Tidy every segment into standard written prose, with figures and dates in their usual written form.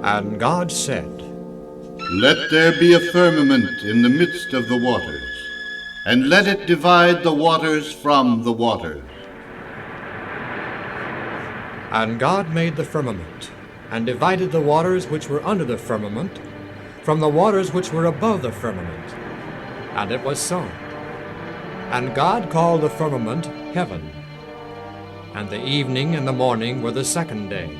And God said, Let there be a firmament in the midst of the waters, and let it divide the waters from the waters. And God made the firmament, and divided the waters which were under the firmament from the waters which were above the firmament. And it was so. And God called the firmament heaven. And the evening and the morning were the second day.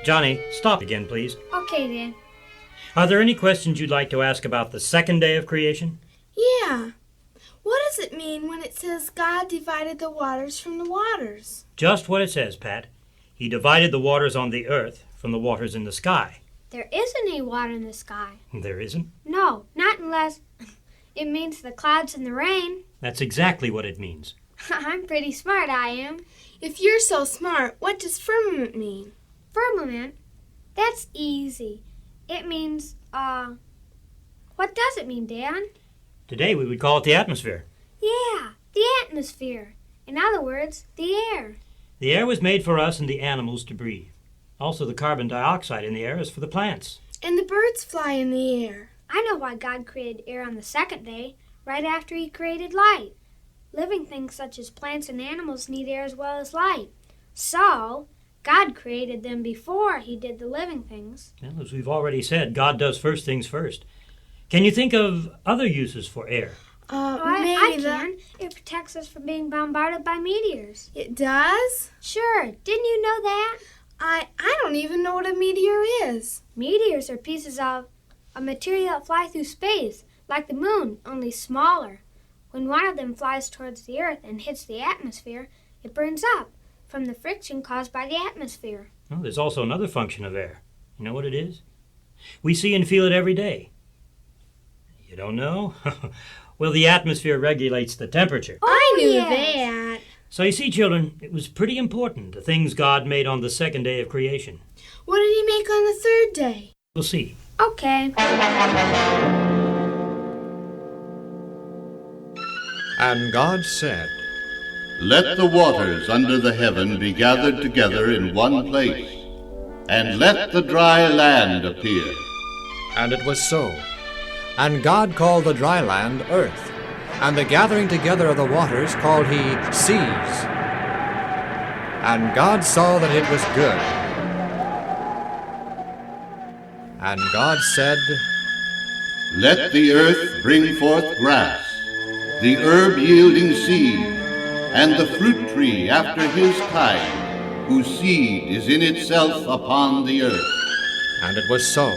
Johnny, stop again, please. Okay, then. Are there any questions you'd like to ask about the second day of creation? Yeah. What does it mean when it says God divided the waters from the waters? Just what it says, Pat. He divided the waters on the earth from the waters in the sky. There isn't any water in the sky. There isn't? No, not unless it means the clouds and the rain. That's exactly what it means. I'm pretty smart, I am. If you're so smart, what does firmament mean? Firmament? That's easy. It means, what does it mean, Dan? Today we would call it the atmosphere. Yeah, the atmosphere. In other words, the air. The air was made for us and the animals to breathe. Also, the carbon dioxide in the air is for the plants. And the birds fly in the air. I know why God created air on the second day, right after he created light. Living things such as plants and animals need air as well as light. So, God created them before he did the living things. Well, as we've already said, God does first things first. Can you think of other uses for air? I can. It protects us from being bombarded by meteors. It does? Sure. Didn't you know that? I don't even know what a meteor is. Meteors are pieces of a material that fly through space, like the moon, only smaller. When one of them flies towards the earth and hits the atmosphere, it burns up from the friction caused by the atmosphere. Well, there's also another function of air. You know what it is? We see and feel it every day. You don't know? Well, the atmosphere regulates the temperature. I knew yes. that. So you see, children, it was pretty important, the things God made on the second day of creation. What did he make on the third day? We'll see. Okay. And God said, Let the waters under the heaven be gathered together in one place, and let the dry land appear. And it was so. And God called the dry land earth, and the gathering together of the waters called he seas. And God saw that it was good. And God said, Let the earth bring forth grass, the herb yielding seed, and the fruit tree after his kind, whose seed is in itself upon the earth. And it was so.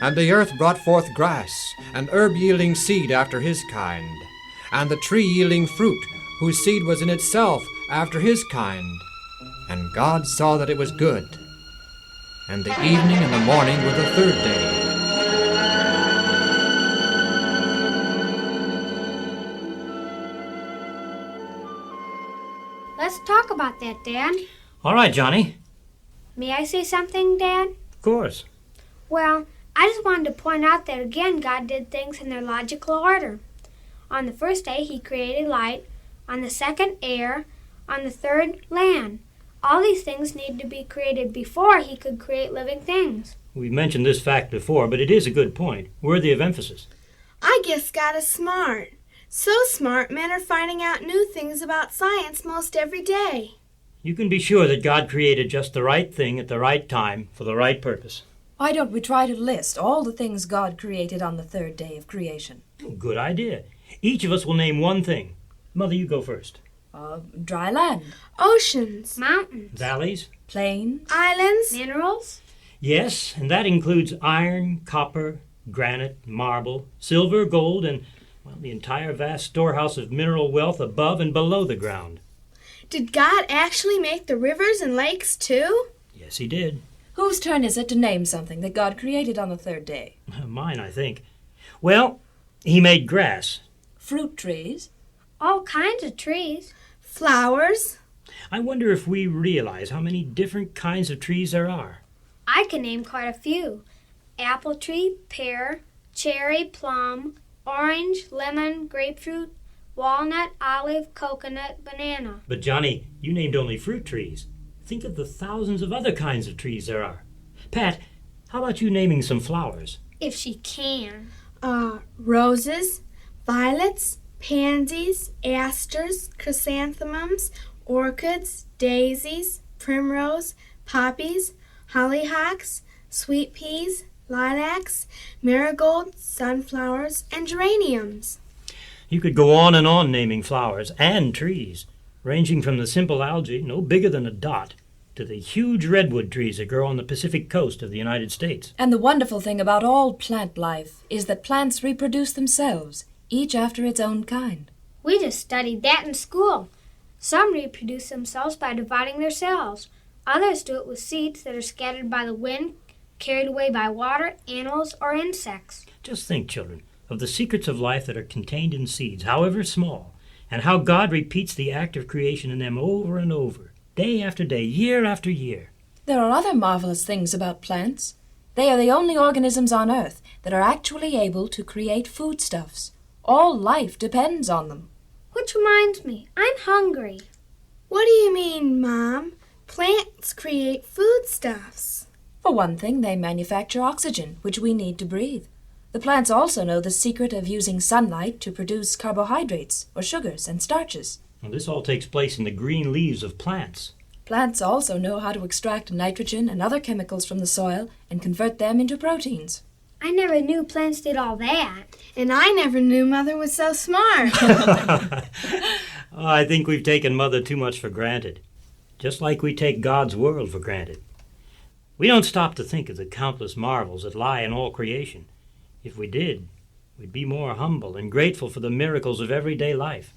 And the earth brought forth grass, and herb yielding seed after his kind, and the tree yielding fruit, whose seed was in itself after his kind. And God saw that it was good. And the evening and the morning were the third day. Let's talk about that, Dan. All right, Johnny. May I say something, Dan? Of course. Well, I just wanted to point out that again God did things in their logical order. On the first day he created light, on the second air, on the third land. All these things need to be created before he could create living things. We've mentioned this fact before, but it is a good point, worthy of emphasis. I guess God is smart. So smart, men are finding out new things about science most every day. You can be sure that God created just the right thing at the right time for the right purpose. Why don't we try to list all the things God created on the third day of creation? Good idea. Each of us will name one thing. Mother, you go first. Dry land, Oceans, Mountains, Valleys? plains, islands, minerals, Yes, and that includes iron, copper, granite, marble, silver, gold, and, well, the entire vast storehouse of mineral wealth above and below the ground. Did God actually make the rivers and lakes too? Yes, he did. Whose turn is it to name something that God created on the third day? Mine, I think. Well, he made grass. Fruit trees, all kinds of trees. Flowers. I wonder if we realize how many different kinds of trees there are. I can name quite a few. Apple tree, pear, cherry, plum, orange, lemon, grapefruit, walnut, olive, coconut, banana. But Johnny, you named only fruit trees. Think of the thousands of other kinds of trees there are. Pat, how about you naming some flowers? If she can. Roses, violets, pansies, asters, chrysanthemums, orchids, daisies, primrose, poppies, hollyhocks, sweet peas, lilacs, marigolds, sunflowers, and geraniums. You could go on and on naming flowers and trees, ranging from the simple algae, no bigger than a dot, to the huge redwood trees that grow on the Pacific coast of the United States. And the wonderful thing about all plant life is that plants reproduce themselves, each after its own kind. We just studied that in school. Some reproduce themselves by dividing their cells. Others do it with seeds that are scattered by the wind, carried away by water, animals, or insects. Just think, children, of the secrets of life that are contained in seeds, however small, and how God repeats the act of creation in them over and over, day after day, year after year. There are other marvelous things about plants. They are the only organisms on Earth that are actually able to create foodstuffs. All life depends on them. Which reminds me, I'm hungry. What do you mean, Mom? Plants create foodstuffs. For one thing, they manufacture oxygen, which we need to breathe. The plants also know the secret of using sunlight to produce carbohydrates, or sugars, and starches. Well, this all takes place in the green leaves of plants. Plants also know how to extract nitrogen and other chemicals from the soil and convert them into proteins. I never knew plants did all that. And I never knew Mother was so smart. I think we've taken Mother too much for granted, just like we take God's world for granted. We don't stop to think of the countless marvels that lie in all creation. If we did, we'd be more humble and grateful for the miracles of everyday life.